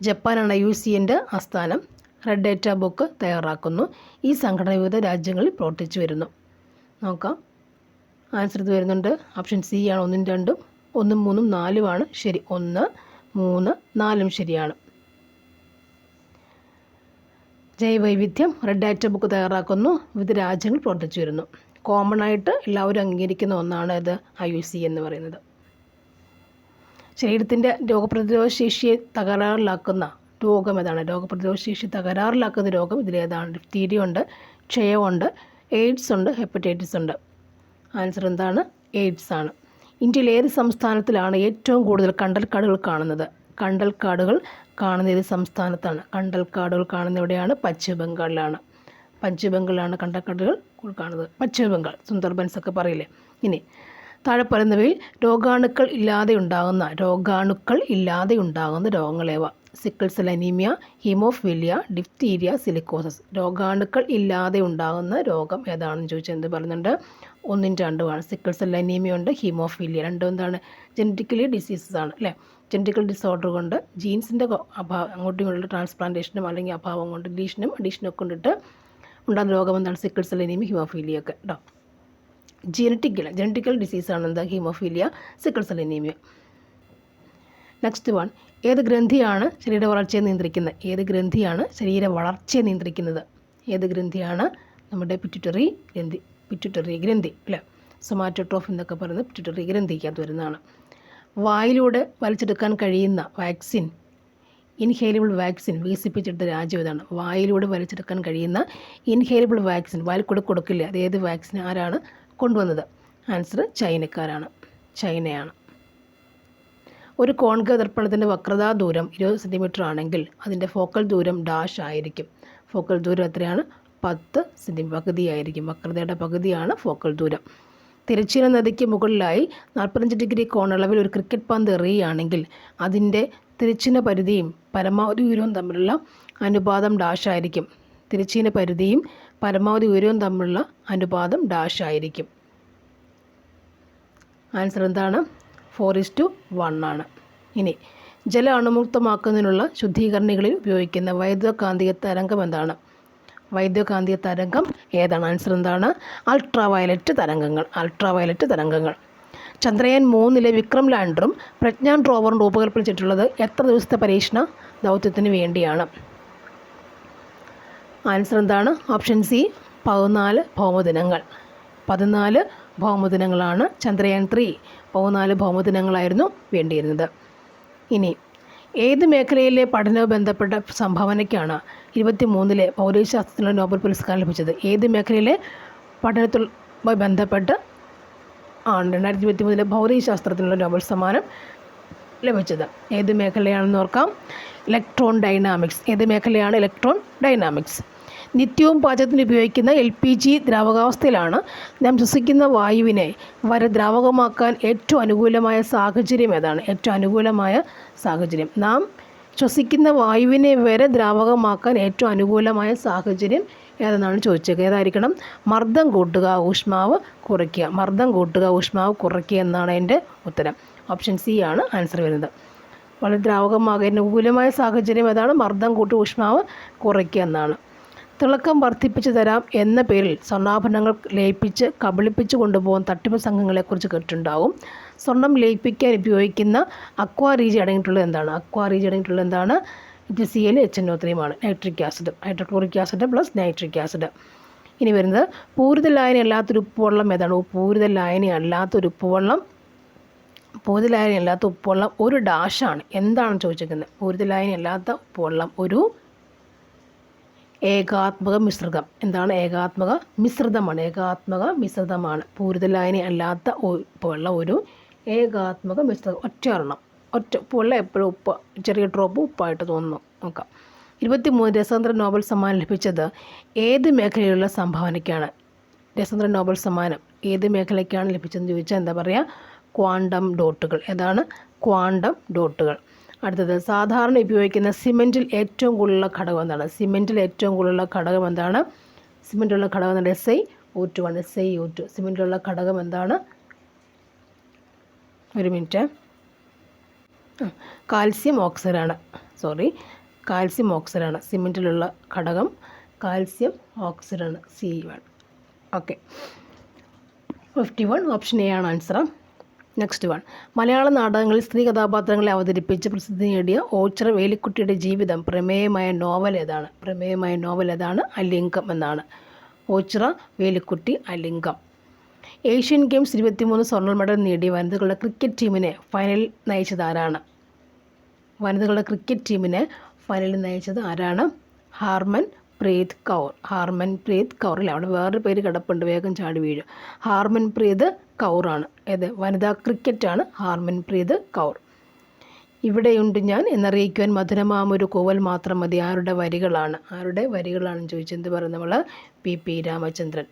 ജപ്പാനാണ് IUCNൻ്റെ ആസ്ഥാനം. റെഡ് ഡേറ്റ ബുക്ക് തയ്യാറാക്കുന്നു. ഈ സംഘടന വിവിധ രാജ്യങ്ങളിൽ പ്രവർത്തിച്ചു വരുന്നു. നോക്കാം. ആൻസർ ഇത് വരുന്നുണ്ട്. ഓപ്ഷൻ സി ആണ് 1, 2, 1, 3, 4 ശരി. 1, 3, 4 ശരിയാണ്. ജൈവവൈവിധ്യം റെഡ് ഡാറ്റ ബുക്ക് തയ്യാറാക്കുന്നു. വിവിധ രാജ്യങ്ങൾ പ്രവർത്തിച്ചു വരുന്നു. കോമൺ ആയിട്ട് എല്ലാവരും അംഗീകരിക്കുന്ന ഒന്നാണ് ഇത് IUCN എന്ന് പറയുന്നത്. ശരീരത്തിൻ്റെ രോഗപ്രതിരോധ ശേഷിയെ തകരാറിലാക്കുന്ന രോഗം ഏതാണ്? രോഗം ഇതിലേതാണ്? ഡിഫ്തീരിയ ഉണ്ട്, ക്ഷയമുണ്ട്, എയ്ഡ്സ് ഉണ്ട്, ഹെപ്പറ്റൈറ്റിസ് ഉണ്ട്. ആൻസർ എന്താണ്? എയ്ഡ്സ് ആണ്. ഇന്ത്യയിൽ ഏത് സംസ്ഥാനത്തിലാണ് ഏറ്റവും കൂടുതൽ കണ്ടൽക്കാടുകൾ കാണുന്നത്? കണ്ടൽക്കാടുകൾ കാണുന്ന ഏത് സംസ്ഥാനത്താണ്? കണ്ടൽക്കാടുകൾ കാണുന്ന എവിടെയാണ്? പശ്ചിമ ബംഗാളിലാണ് കണ്ടൽക്കാടുകൾ കാണുന്നത്. പശ്ചിമ ബംഗാൾ, സുന്ദർബൻസ് ഒക്കെ പറയില്ലേ. ഇനി താഴെ പറയുന്നവയിൽ രോഗാണുക്കൾ ഇല്ലാതെ ഉണ്ടാകുന്ന രോഗങ്ങളേവ? Sickle cell anaemia, haemophilia, diphtheria, silicosis. രോഗാണുക്കൾ ഇല്ലാതെ ഉണ്ടാകുന്ന രോഗം ഏതാണെന്ന് ചോദിച്ചാൽ എന്ത് പറയുന്നുണ്ട്? 1, 2 സിക്കിൾ സെൽ അനീമിയ ഉണ്ട്, ഹീമോഫീലിയ. രണ്ടും എന്താണ്? ജനറ്റിക്കലി ഡിസീസസ് ആണ് അല്ലേ? ജനറ്റിക്കൽ ഡിസോർഡർ കൊണ്ട് ജീൻസിൻ്റെ അങ്ങോട്ടും ഇങ്ങോട്ടും ട്രാൻസ്പ്ലാന്റേഷനും അല്ലെങ്കിൽ അഭാവം കൊണ്ട് അഡീഷനും ഒക്കെ കൊണ്ടിട്ട് ഉണ്ടാകുന്ന രോഗം എന്താണ്? സിക്കിൾ സെൽ അനീമിയ, ഹീമോഫീലിയ ഒക്കെ കേട്ടോ. ജനറ്റിക്കൽ ഡിസീസാണ് എന്താ? Haemophilia, sickle cell anaemia. Next one. ഏത് ഗ്രന്ഥിയാണ് ശരീര വളർച്ചയെ നിയന്ത്രിക്കുന്നത്? ഏത് ഗ്രന്ഥിയാണ്? നമ്മുടെ പിറ്റ്യൂട്ടറി ഗ്രന്ഥി അല്ലേ? സൊമാറ്റോട്രോഫ് എന്നൊക്കെ പറയുന്നത് പിറ്റ്യൂട്ടറി ഗ്രന്ഥിക്കകത്ത് വരുന്നതാണ്. വായിലൂടെ വലിച്ചെടുക്കാൻ കഴിയുന്ന വാക്സിൻ, ഇൻഹേലബിൾ വാക്സിൻ വികസിപ്പിച്ചെടുത്ത രാജ്യം ഏതാണ്? വായിലൂടെ വലിച്ചെടുക്കാൻ കഴിയുന്ന ഇൻഹേലബിൾ വാക്സിൻ വായിൽ കൂടെ കൊടുക്കില്ല. അത് ഏത് വാക്സിൻ? ആരാണ് കൊണ്ടുവന്നത്? ആൻസർ ചൈനയാണ്. ഒരു കോൺകേവ് ദർപ്പണത്തിൻ്റെ വക്രതാ ദൂരം 20 സെൻറ്റിമീറ്റർ ആണെങ്കിൽ അതിൻ്റെ ഫോക്കൽ ദൂരം ഡാഷ് ആയിരിക്കും. ഫോക്കൽ ദൂരം എത്രയാണ്? 10 സെൻറ്റിമീറ്റർ, പകുതിയായിരിക്കും. വക്രതയുടെ പകുതിയാണ് ഫോക്കൽ ദൂരം. തിരശ്ചീന നദിക്ക് മുകളിലായി 45 ഡിഗ്രി കോണളവിൽ ഒരു ക്രിക്കറ്റ് പന്ത് എറിയുകയാണെങ്കിൽ അതിൻ്റെ തിരശ്ചീന പരിധിയും പരമാവധി ഉയരവും തമ്മിലുള്ള അനുപാതം ഡാഷ് ആയിരിക്കും. തിരശ്ചീന പരിധിയും പരമാവധി ഉയരവും തമ്മിലുള്ള അനുപാതം ഡാഷ് ആയിരിക്കും. ആൻസർ എന്താണ്? 4:1 ആണ്. ഇനി ജല അണുമുക്തമാക്കുന്നതിനുള്ള ശുദ്ധീകരണികളിൽ ഉപയോഗിക്കുന്ന വൈദ്യുതകാന്തിക തരംഗം എന്താണ്? ഏതാണ്? ആൻസർ എന്താണ്? അൾട്രാവയലറ്റ് തരംഗങ്ങൾ. ചന്ദ്രയാൻ 3 വിക്രം ലാൻഡറും പ്രജ്ഞാൻ റോവറും രൂപകൽപ്പന ചെയ്തിട്ടുള്ളത് എത്ര ദിവസത്തെ പരീക്ഷണ ദൗത്യത്തിന് വേണ്ടിയാണ്? ആൻസർ എന്താണ്? Option C 14 ഭൗമദിനങ്ങൾ. 14 ഭൗമദിനങ്ങളാണ് ചന്ദ്രയാൻ 3. 14 ഭൗമദിനങ്ങളായിരുന്നു വേണ്ടിയിരുന്നത്. ഇനി ഏത് മേഖലയിലെ പഠനവുമായി ബന്ധപ്പെട്ട സംഭാവനയ്ക്കാണ് 2023 ഭൗതികശാസ്ത്രത്തിനുള്ള നോബൽ പുരസ്കാരം ലഭിച്ചത്? ഏത് മേഖലയിലെ പഠനത്തുമായി ബന്ധപ്പെട്ട് 2023 ഭൗതികശാസ്ത്രത്തിനുള്ള നോബൽ സമ്മാനം ലഭിച്ചത്? ഏത് മേഖലയാണെന്ന് ഓർക്കാം. Electron dynamics. നിത്യവും പാചകത്തിന് ഉപയോഗിക്കുന്ന LPG ദ്രാവകാവസ്ഥയിലാണ്. നാം ശ്വസിക്കുന്ന വായുവിനെ ദ്രാവകമാക്കാൻ ഏറ്റവും അനുകൂലമായ സാഹചര്യം ഏതാണ്? നാം ശ്വസിക്കുന്ന വായുവിനെ ദ്രാവകമാക്കാൻ ഏറ്റവും അനുകൂലമായ സാഹചര്യം ഏതെന്നാണ് ചോദിച്ചത്. ഏതായിരിക്കണം? മർദ്ദം കൂട്ടുക, ഊഷ്മാവ് കുറയ്ക്കുക എന്നാണ് എൻ്റെ ഉത്തരം. ഓപ്ഷൻ സി ആണ് ആൻസർ വരുന്നത്. വളരെ ദ്രാവകമാകാൻ അനുകൂലമായ സാഹചര്യം ഏതാണ്? മർദ്ദം കൂട്ടി ഊഷ്മാവ് കുറയ്ക്കുക എന്നാണ്. തിളക്കം വർദ്ധിപ്പിച്ചു തരാം എന്ന പേരിൽ സ്വർണ്ണാഭരണങ്ങൾ ലയിപ്പിച്ച് കബളിപ്പിച്ച് കൊണ്ടുപോകുന്ന തട്ടിപ്പ് സംഘങ്ങളെക്കുറിച്ച് കേട്ടിട്ടുണ്ടാവും. സ്വർണം ലയിപ്പിക്കാൻ ഉപയോഗിക്കുന്ന അക്വാ റീജി അടങ്ങിയിട്ടുള്ളത് എന്താണ്? ഇത് ClHNO3 ആണ്. Nitric acid, hydrochloric acid plus nitric acid. ഇനി വരുന്നത് പൂരിത ലായനി അല്ലാത്തൊരു ഉപ്പുവെള്ളം ഏതാണ്? പൂരിത ലായനി അല്ലാത്ത ഉപ്പുവെള്ളം ഒരു ഡാഷാണ്. എന്താണ് ചോദിച്ചിരിക്കുന്നത്? പൂരിത ലായനി അല്ലാത്ത ഉപ്പുവെള്ളം ഒരു ഏകാത്മക മിശ്രിതം. എന്താണ് ഏകാത്മക മിശ്രിതമാണ്? ഏകാത്മക മിശ്രിതമാണ്. പൂരിതലായനി അല്ലാത്ത ഉപ്പുള്ള ഒരു ഏകാത്മക മിശ്രിതം. ഒറ്റ ഉപ്പുള്ള എപ്പോഴും ഉപ്പ്, ചെറിയ ഡ്രോപ്പ് ഉപ്പായിട്ട് തോന്നുന്നു. നോക്കാം. 23 രസതന്ത്ര നോബൽ സമ്മാനം ലഭിച്ചത് ഏത് മേഖലയിലുള്ള സംഭാവനയ്ക്കാണ്? രസതന്ത്ര നോബൽ സമ്മാനം ഏത് മേഖലയ്ക്കാണ് ലഭിച്ചതെന്ന് ചോദിച്ചാൽ എന്താ പറയുക? ക്വാണ്ടം ഡോട്ടുകൾ. ഏതാണ്? ക്വാണ്ടം ഡോട്ടുകൾ. അടുത്തത്, സാധാരണ ഉപയോഗിക്കുന്ന സിമെൻറ്റിൽ ഏറ്റവും കൂടുതലുള്ള ഘടകം എന്താണ്? സിമെൻറ്റിൽ ഏറ്റവും കൂടുതലുള്ള ഘടകം എന്താണ്? സിമെൻറ്റിലുള്ള ഘടകം എന്താണ്? SiO2 ആണ്. SiO2. സിമെൻറ്റിലുള്ള ഘടകം എന്താണ്? ഒരു മിനിറ്റ്. കാൽസ്യം ഓക്സൈഡാണ്. കാൽസ്യം ഓക്സൈഡാണ്. സിമെൻറ്റിലുള്ള ഘടകം കാൽസ്യം ഓക്സൈഡാണ്. C1. ഓക്കെ. 51 ഓപ്ഷൻ എ ആണ് ആൻസർ. Next one. മലയാള നാടകങ്ങളിൽ സ്ത്രീ കഥാപാത്രങ്ങളെ അവതരിപ്പിച്ച് പ്രസിദ്ധി നേടിയ ഓച്ചിറ വേലിക്കുട്ടിയുടെ ജീവിതം പ്രമേയമായ നോവൽ ഏതാണ്? അലിംഗം എന്നാണ്. ഓച്ചിറ വേലിക്കുട്ടി അലിംഗം. ഏഷ്യൻ ഗെയിംസ് 23 സ്വർണ്ണ മെഡൽ നേടിയ വനിതകളുടെ ക്രിക്കറ്റ് ടീമിനെ ഫൈനലിൽ നയിച്ചത് ആരാണ്? ഹാർമൻ പ്രീത് കൗർ. അല്ല, അവിടെ വേറൊരു പേര് കിടപ്പുണ്ട്, വേഗം ചാടി വീഴും. ഹാർമൻ പ്രീത് കൗറാണ്. ഏത്? വനിതാ ക്രിക്കറ്റാണ് ഹാർമൻ പ്രീത് കൗർ. ഇവിടെയുണ്ട് ഞാൻ എന്നറിയിക്കുവാൻ മധുരമാമൊരു കൂവൽ മാത്രം മതി. ആരുടെ വരികളാണെന്ന് ചോദിച്ചാൽ എന്ത് പറയും നമ്മൾ? PP രാമചന്ദ്രൻ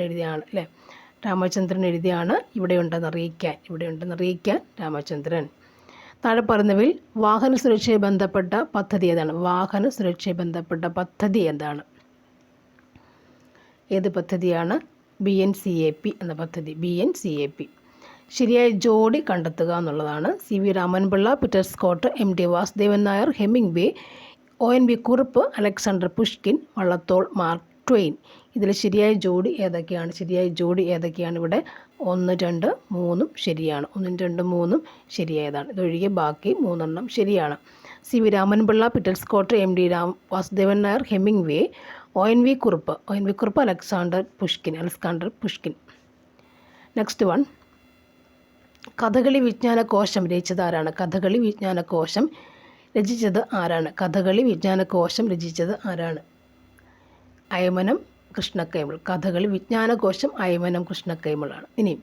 എഴുതിയാണ് അല്ലേ? രാമചന്ദ്രൻ എഴുതിയാണ് ഇവിടെയുണ്ടെന്നറിയിക്കാൻ രാമചന്ദ്രൻ. താഴെ പറയുന്നവയിൽ വാഹന സുരക്ഷയെ ബന്ധപ്പെട്ട പദ്ധതി ഏതാണ്? ഏത് പദ്ധതിയാണ്? BNCAP എന്ന പദ്ധതി. ശരിയായ ജോഡി കണ്ടെത്തുക എന്നുള്ളതാണ്. CV Ramanpillai, Peter Scott, MT Vasudevan Nair, Hemingway, ONV Kurup, Alexander Pushkin, Vallathol mark Twain. ഇതിൽ ശരിയായ ജോഡി ഏതൊക്കെയാണ്? ഇവിടെ 1, 2, 3 ശരിയാണ്. 1, 2, 3 ശരിയായതാണ്. ഇതൊഴികെ ബാക്കി 3 ശരിയാണ്. CV Ramanpillai, Peter Scott, MT Vasudevan Nair, Hemingway, ONV Kurup, Alexander Pushkin. Next one. Kathakali വിജ്ഞാനകോശം രചിച്ചത് ആരാണ്? അയമനം കൃഷ്ണക്കൈമൾ. കഥകളി വിജ്ഞാനകോശം അയമനം കൃഷ്ണക്കൈമളാണ്. ഇനി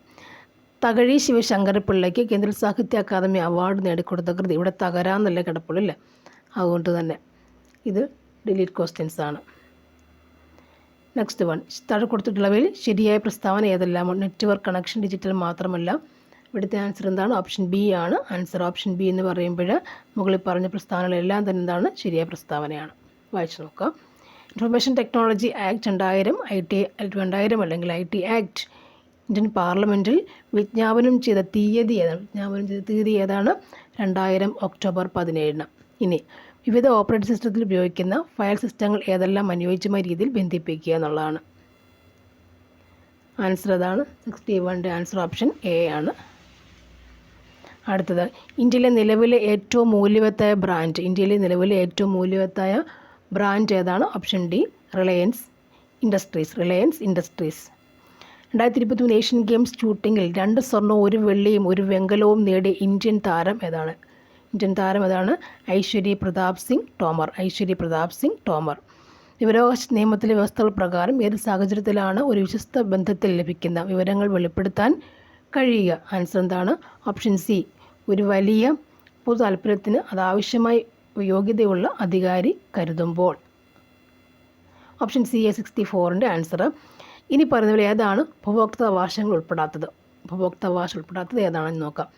തകഴി ശിവശങ്കരപ്പിള്ളയ്ക്ക് കേന്ദ്ര സാഹിത്യ അക്കാദമി അവാർഡ് നേടിക്കൊടുത്ത കൃതി. ഇവിടെ തകരാന്നല്ലേ കിടപ്പുള്ളൂ അല്ലേ? അതുകൊണ്ട് തന്നെ ഇത് ഡിലീറ്റ് ക്വസ്റ്റ്യൻസ് ആണ്. Next one. താഴെ കൊടുത്തിട്ടുള്ളവയിൽ ശരിയായ പ്രസ്താവന ഏതെല്ലാം? നെറ്റ്വർക്ക് കണക്ഷൻ ഡിജിറ്റൽ മാത്രമല്ല. ഇവിടുത്തെ ആൻസർ എന്താണ്? ഓപ്ഷൻ ബി ആണ് ആൻസർ. ഓപ്ഷൻ ബി എന്ന് പറയുമ്പോൾ മുകളിൽ പറഞ്ഞ പ്രസ്താവനകളെല്ലാം തന്നെ എന്താണ്? ശരിയായ പ്രസ്താവനയാണ്. വായിച്ചു നോക്കാം. ഇൻഫർമേഷൻ ടെക്നോളജി ആക്ട് 2000 2000 അല്ലെങ്കിൽ IT ആക്ട് ഇന്ത്യൻ പാർലമെൻറ്റിൽ വിജ്ഞാപനം ചെയ്ത തീയതി ഏതാണ്? 2000 ഒക്ടോബർ 17. ഇനി വിവിധ ഓപ്പറേറ്റിംഗ് സിസ്റ്റത്തിൽ ഉപയോഗിക്കുന്ന ഫയൽ സിസ്റ്റങ്ങൾ ഏതെല്ലാം അനുയോജ്യമായ രീതിയിൽ ബന്ധിപ്പിക്കുക എന്നുള്ളതാണ്. ആൻസർ അതാണ്. 61ൻ്റെ ആൻസർ ഓപ്ഷൻ എ ആണ്. അടുത്തത്, ഇന്ത്യയിലെ നിലവിലെ ഏറ്റവും മൂല്യവത്തായ ബ്രാൻഡ് ഏതാണ്? Option D, Reliance industries. 2023 Asian games ഷൂട്ടിങ്ങിൽ 2 സ്വർണ്ണവും 1 വെള്ളിയും 1 വെങ്കലവും നേടിയ ഇന്ത്യൻ താരം ഏതാണ്? ഐശ്വര്യ പ്രതാപ് സിംഗ് ടോമർ. വിവരാവകാശ നിയമത്തിലെ വ്യവസ്ഥകൾ പ്രകാരം ഏത് സാഹചര്യത്തിലാണ് ഒരു വിശ്വസ്ത ബന്ധത്തിൽ ലഭിക്കുന്ന വിവരങ്ങൾ വെളിപ്പെടുത്താൻ കഴിയുക? ആൻസർ എന്താണ്? ഓപ്ഷൻ സി, ഒരു വലിയ പൊതു താല്പര്യത്തിന് അതാവശ്യമായി യോഗ്യതയുള്ള അധികാരി കരുതുമ്പോൾ. ഓപ്ഷൻ സി 64ൻ്റെ ആൻസർ. ഇനി പറയുന്നവർ ഏതാണ് ഉപഭോക്താവകാശങ്ങൾ ഉൾപ്പെടാത്തത്? ഏതാണെന്ന് നോക്കാം.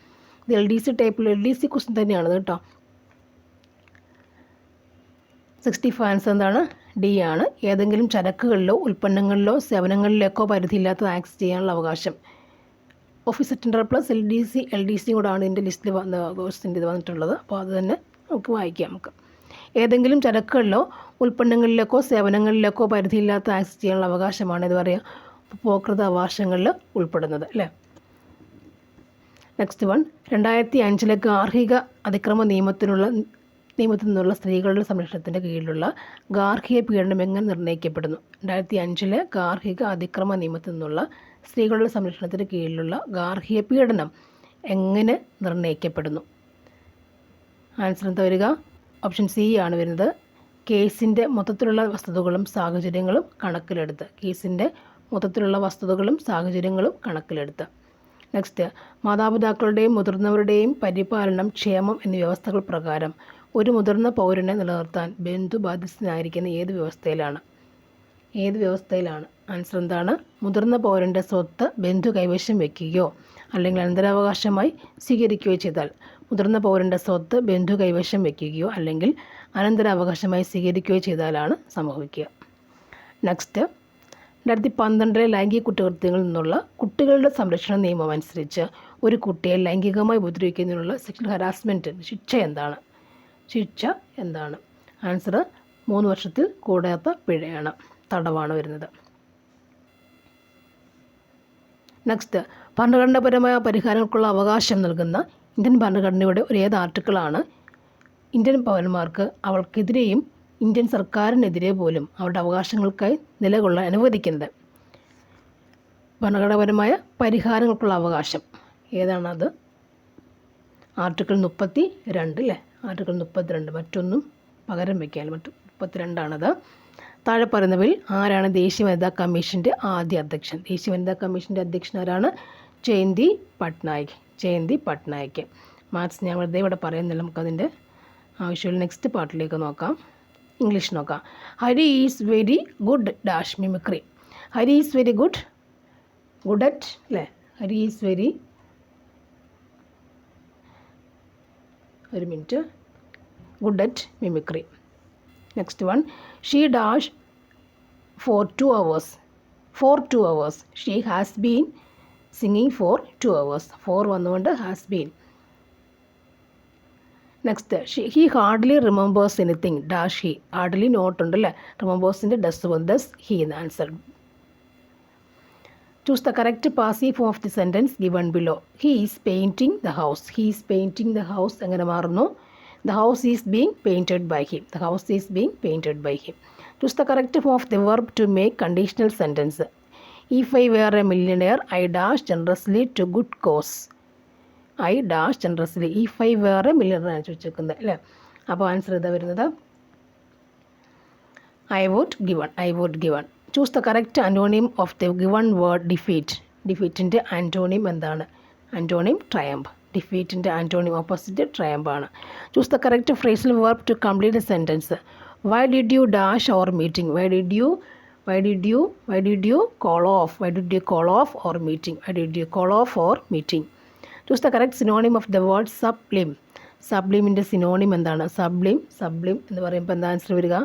ഇത് LDC ടൈപ്പിൽ LDC ക്വസ്റ്റ്യൻ തന്നെയാണ് കേട്ടോ. 65 ആൻസർ എന്താണ്? ഡി ആണ്. ഏതെങ്കിലും ചരക്കുകളിലോ ഉൽപ്പന്നങ്ങളിലോ സേവനങ്ങളിലേക്കോ പരിധിയില്ലാത്തത് ആക്സസ് ചെയ്യാനുള്ള അവകാശം. ഓഫീസ് അറ്റൻഡർ പ്ലസ് LDC കൂടാണ് ഇതിൻ്റെ ലിസ്റ്റിൽ ഇത് വന്നിട്ടുള്ളത്. അപ്പോൾ അത് തന്നെ നമുക്ക് വായിക്കാം. ഏതെങ്കിലും ചരക്കുകളിലോ ഉൽപ്പന്നങ്ങളിലേക്കോ സേവനങ്ങളിലേക്കോ പരിധിയില്ലാത്ത ആക്സസ് ചെയ്യാനുള്ള അവകാശമാണ് ഇത് പറയുക ഉപഭോക്തൃ അവകാശങ്ങളിൽ ഉൾപ്പെടുന്നത് അല്ലേ. Next one. 2005 ഗാർഹിക അതിക്രമ നിയമത്തിൽ നിന്നുള്ള സ്ത്രീകളുടെ സംരക്ഷണത്തിൻ്റെ കീഴിലുള്ള ഗാർഹിക പീഡനം എങ്ങനെ നിർണ്ണയിക്കപ്പെടുന്നു? 2005 ഗാർഹിക അതിക്രമ നിയമത്തിൽ നിന്നുള്ള സ്ത്രീകളുടെ സംരക്ഷണത്തിന് കീഴിലുള്ള ഗാർഹിക പീഡനം എങ്ങനെ നിർണ്ണയിക്കപ്പെടുന്നു? ആൻസർ എന്താ വരിക? ഓപ്ഷൻ സി ആണ് വരുന്നത്. കേസിൻ്റെ മൊത്തത്തിലുള്ള വസ്തുതകളും സാഹചര്യങ്ങളും കണക്കിലെടുത്ത്. നെക്സ്റ്റ്, മാതാപിതാക്കളുടെയും മുതിർന്നവരുടെയും പരിപാലനം, ക്ഷേമം എന്നീ വ്യവസ്ഥകൾ പ്രകാരം ഒരു മുതിർന്ന പൗരനെ നിലനിർത്താൻ ബന്ധു ബാധ്യസ്ഥനായിരിക്കുന്ന ഏത് വ്യവസ്ഥയിലാണ്? ആൻസർ എന്താണ്? മുതിർന്ന പൗരൻ്റെ സ്വത്ത് ബന്ധു കൈവശം വയ്ക്കുകയോ അല്ലെങ്കിൽ അനന്തരാവകാശമായി സ്വീകരിക്കുകയോ ചെയ്താൽ. മുതിർന്ന പൗരൻ്റെ സ്വത്ത് ബന്ധു കൈവശം വയ്ക്കുകയോ അല്ലെങ്കിൽ അനന്തരാവകാശമായി സ്വീകരിക്കുകയോ ചെയ്താലാണ് സംഭവിക്കുക. നെക്സ്റ്റ്, 2012 ലൈംഗിക കുറ്റകൃത്യങ്ങളിൽ നിന്നുള്ള കുട്ടികളുടെ സംരക്ഷണ നിയമം അനുസരിച്ച് ഒരു കുട്ടിയെ ലൈംഗികമായി ഉപദ്രവിക്കുന്നതിനുള്ള സെക്ഷൽ ഹരാസ്മെൻറ്റ് ശിക്ഷ എന്താണ്? ആൻസർ 3 വർഷത്തിൽ കൂടാത്ത പിഴയാണ്, തടവാണ് വരുന്നത്. നെക്സ്റ്റ്, ഭരണഘടനാപരമായ പരിഹാരങ്ങൾക്കുള്ള അവകാശം നൽകുന്ന ഇന്ത്യൻ ഭരണഘടനയുടെ ഏത് ആർട്ടിക്കിളാണ് ഇന്ത്യൻ പൗരന്മാർക്ക് അവൾക്കെതിരെയും ഇന്ത്യൻ സർക്കാരിനെതിരെ പോലും അവരുടെ അവകാശങ്ങൾക്കായി നിലകൊള്ളാൻ അനുവദിക്കുന്നത്? ഭരണഘടനാപരമായ പരിഹാരങ്ങൾക്കുള്ള അവകാശം ഏതാണത്? ആർട്ടിക്കിൾ 32 അല്ലേ? ആർട്ടിക്കിൾ 32, മറ്റൊന്നും പകരം വയ്ക്കാൻ 32ആണത്. താഴെ പറയുന്നവയിൽ ആരാണ് ദേശീയ വനിതാ കമ്മീഷൻ്റെ ആദ്യ അധ്യക്ഷൻ? ദേശീയ വനിതാ കമ്മീഷൻ്റെ അധ്യക്ഷൻ ആരാണ്? ജയന്തി പട്നായിക്. മാത്സ് ഞാൻ വെറുതെ ഇവിടെ പറയുന്നില്ല, നമുക്കതിൻ്റെ ആവശ്യമുള്ള നെക്സ്റ്റ് പാർട്ടിലേക്ക് നോക്കാം. ഇംഗ്ലീഷ് നോക്കാം. Hari is very good dash mimicry. Hari is very good at അല്ലേ? Hari is very good at mimicry. Next one, she dash for 2 hours. She has been singing for 2 hours. 4 വന്നുകൊണ്ട് has been. Next, he hardly remembers anything dash he. hardly note ഉണ്ടല്ലേ? റിമെമ്പേഴ്സിൻ്റെ does വന്ന് does he എന്ന് answer. Choose the correct passive of the sentence given below. He is painting the house. എങ്ങനെ മാറുന്നു? The house is being painted by him. Choose the correct form of the verb to make conditional sentence. If I were a millionaire, I dash generously to good cause. If I were a millionaire ചോദിച്ചിരിക്കുന്നത് അല്ലേ? അപ്പോൾ answer ഇതാ വരുന്നത് I would given. Choose the correct antonym of the given word defeat. ഡിഫീറ്റിൻ്റെ antonym എന്താണ്? Antonym triumph. ഡിഫീറ്റിൻ്റെ antonym opposite triumph ആണ്. Choose the correct phrasal verb to complete a sentence. Why did you dash our meeting? Why did you call off our meeting? Choose the correct synonym of the word sublime. സബ്ലിമിൻ്റെ synonym എന്താണ്? Sublime എന്ന് പറയുമ്പോൾ എന്താ answer വരിക?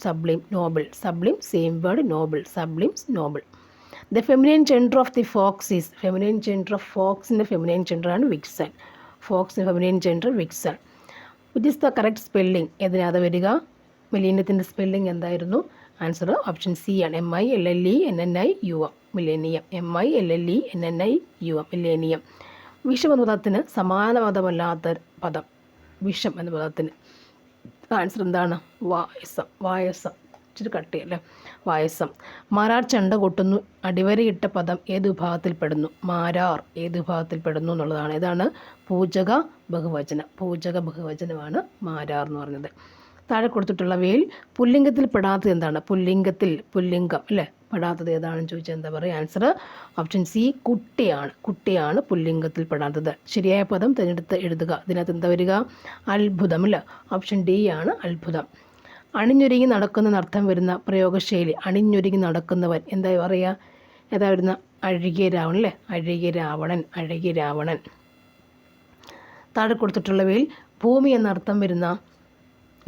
Sublime, noble. Sublime same word, noble. Sublime noble. The feminine gender of the fox is. Feminine gender of ഫോക്സിൻ്റെ feminine ജെൻഡറാണ് vixen. ഫോക്സിൻ്റെ feminine gender vixen. Which is the correct spelling? ഏതിനാണ് വരിക? മിലീനിയത്തിൻ്റെ സ്പെല്ലിംഗ് എന്തായിരുന്നു? ആൻസർ ഓപ്ഷൻ സി ആണ്. MILLENNIUM. Millennium. MILLENNIUM. Millennium. വിഷം എന്ന പദത്തിന് സമാന പദമല്ലാത്ത പദം. വിഷം എന്ന പദത്തിന് ആൻസർ എന്താണ്? വായസം. ഇച്ചിരി കട്ടിയല്ലേ? വായസം. മാരാർ ചെണ്ട കൊട്ടുന്നു അടിവരയിട്ട പദം ഏത് വിഭാഗത്തിൽപ്പെടുന്നു? മാരാർ ഏത് വിഭാഗത്തിൽപ്പെടുന്നു എന്നുള്ളതാണ്. ഇതാണ് പൂജക ബഹുവചനമാണ് മാരാർ എന്ന് പറഞ്ഞത്. താഴെ കൊടുത്തിട്ടുള്ളവയിൽ പുല്ലിംഗത്തിൽ പെടാത്തത് എന്താണ്? പുല്ലിംഗം അല്ലേ? പെടാത്തത് ഏതാണെന്ന് ചോദിച്ചാൽ എന്താ പറയുക? ആൻസർ ഓപ്ഷൻ സി കുട്ടിയാണ് പുല്ലിംഗത്തിൽ പെടാത്തത്. ശരിയായ പദം തിരഞ്ഞെടുത്ത് എഴുതുക. ഇതിനകത്ത് എന്താ വരിക? അത്ഭുതം അല്ലേ? ഓപ്ഷൻ ഡി ആണ് അത്ഭുതം. അണിഞ്ഞൊരുങ്ങി നടക്കുന്നതിനർത്ഥം വരുന്ന പ്രയോഗശൈലി. അണിഞ്ഞൊരുങ്ങി നടക്കുന്നവൻ എന്താ പറയുക? ഏതാ വരുന്ന? അഴകിയ രാവണൻ അല്ലേ? അഴകിയ രാവണൻ. താഴെ കൊടുത്തിട്ടുള്ളവയിൽ ഭൂമി എന്നർത്ഥം വരുന്ന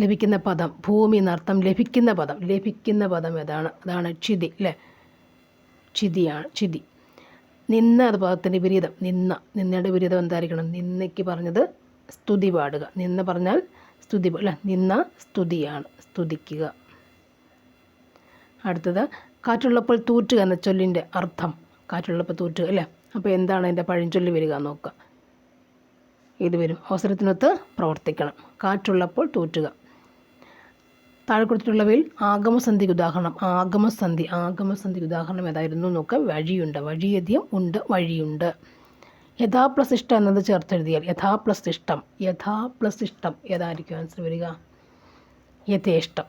ലഭിക്കുന്ന പദം. ഭൂമി എന്നർത്ഥം ലഭിക്കുന്ന പദം ഏതാണ്? അതാണ് ക്ഷിതി അല്ലേ? ക്ഷിതി. നിന്ന അത് പദത്തിൻ്റെ വിപരീതം. നിന്നയുടെ വിപരീതം എന്തായിരിക്കണം? നിന്നയ്ക്ക് പറഞ്ഞത് സ്തുതി പാടുക. നിന്ന പറഞ്ഞാൽ സ്തുതി അല്ല, നിന്ന സ്തുതിയാണ്, സ്തുതിക്കുക. അടുത്തത് കാറ്റുള്ളപ്പോൾ തൂറ്റുക എന്ന ചൊല്ലിൻ്റെ അർത്ഥം. കാറ്റുള്ളപ്പോൾ തൂറ്റുക അല്ലേ? അപ്പോൾ എന്താണ് അതിൻ്റെ പഴഞ്ചൊല്ലി വരിക നോക്കുക. ഇത് വരും, അവസരത്തിനൊത്ത് പ്രവർത്തിക്കണം. കാറ്റുള്ളപ്പോൾ തൂറ്റുക. താഴെ കൊടുത്തിട്ടുള്ളവയിൽ ആഗമസന്ധിക്ക് ഉദാഹരണം. ആഗമസന്ധിക്ക് ഉദാഹരണം ഏതായിരുന്നു നോക്കുക. വഴിയുണ്ട്. വഴിയധികം ഉണ്ട്, വഴിയുണ്ട്. യഥാ പ്ലസ് ഇഷ്ടം എന്നത് ചേർത്തെഴുതിയാൽ യഥാ പ്ലസ് ഇഷ്ടം ഏതായിരിക്കും ആൻസർ വരിക? യഥേഷ്ടം.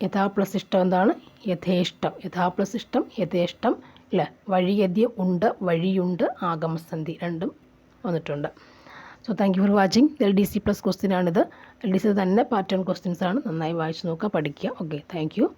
യഥാ പ്ലസ് ഇഷ്ടം എന്താണ്? യഥേഷ്ടം. യഥാ പ്ലസ് ഇഷ്ടം യഥേഷ്ടം അല്ലേ? വഴിയദ്യ ഉണ്ട്, വഴിയുണ്ട്, ആഗമസന്ധി രണ്ടും വന്നിട്ടുണ്ട്. So thank you for watching. LDC plus question ആണിത്. LDC തന്നെ പാറ്റേൺ ക്വസ്റ്റ്യൻസ് ആണ്. നന്നായി വായിച്ച് നോക്കുക, പഠിക്കുക. Okay, thank you.